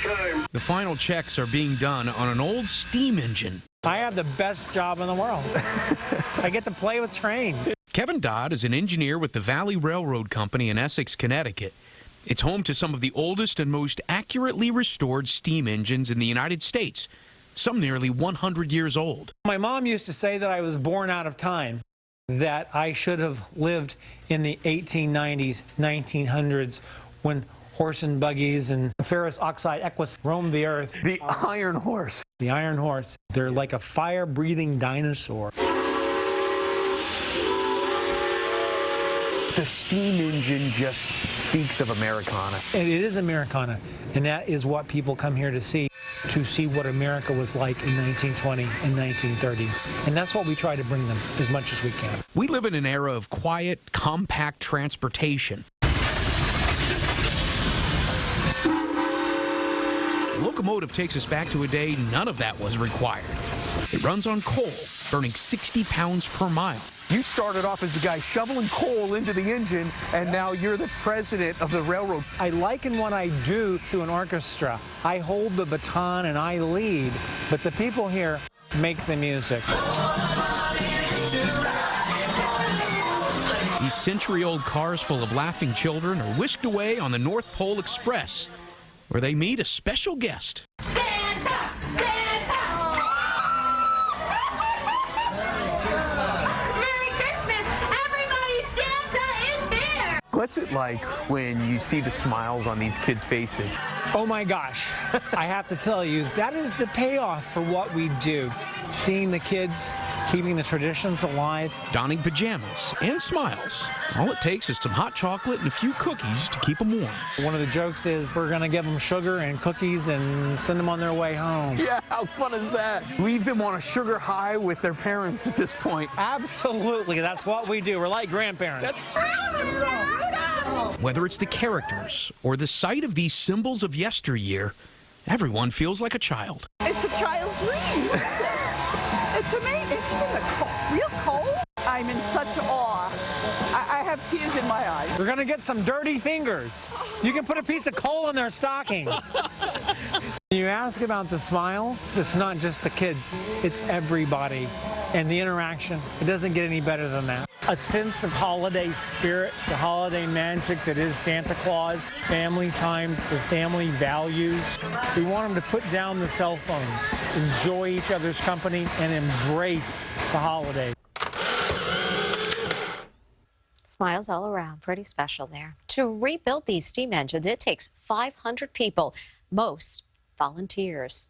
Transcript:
time. The final checks are being done on an old steam engine. I have the best job in the world. I get to play with trains. Kevin Dodd is an engineer with the Valley Railroad Company in Essex, Connecticut. It's home to some of the oldest and most accurately restored steam engines in the United States, some nearly 100 years old. My mom used to say that I was born out of time, that I should have lived in the 1890s, 1900s, when horse and buggies and ferrous oxide equus roamed the earth. The Iron Horse. The Iron Horse. They're like a fire-breathing dinosaur. The steam engine just speaks of Americana. And it is Americana, and that is what people come here to see what America was like in 1920 and 1930. And that's what we try to bring them as much as we can. We live in an era of quiet, compact transportation. The locomotive takes us back to a day none of that was required. It runs on coal, burning 60 pounds per mile. You started off as the guy shoveling coal into the engine, and now you're the president of the railroad. I liken what I do to an orchestra. I hold the baton and I lead, but the people here make the music. These century-old cars full of laughing children are whisked away on the North Pole Express, where they meet a special guest. Santa! Santa! Merry Christmas! Everybody, Santa is here! What's it like when you see the smiles on these kids' faces? Oh my gosh, I have to tell you, that is the payoff for what we do. Seeing the kids keeping the traditions alive. Donning pajamas and smiles. All it takes is some hot chocolate and a few cookies to keep them warm. One of the jokes is we're going to give them sugar and cookies and send them on their way home. Yeah, how fun is that? Leave them on a sugar high with their parents at this point. Absolutely, that's what we do. We're like grandparents. Whether it's the characters or the sight of these symbols of yesteryear, everyone feels like a child. It's a child's dream. It's amazing. Isn't it real cold? I'm in such awe. I have tears in my eyes. We're going to get some dirty fingers. You can put a piece of coal in their stockings. You ask about the smiles, it's not just the kids, it's everybody. And the interaction, it doesn't get any better than that. A sense of holiday spirit, the holiday magic that is Santa Claus, family time, the family values. We want them to put down the cell phones, enjoy each other's company, and embrace the holiday. Smiles all around. Pretty special there. To rebuild these steam engines, it takes 500 people, most volunteers.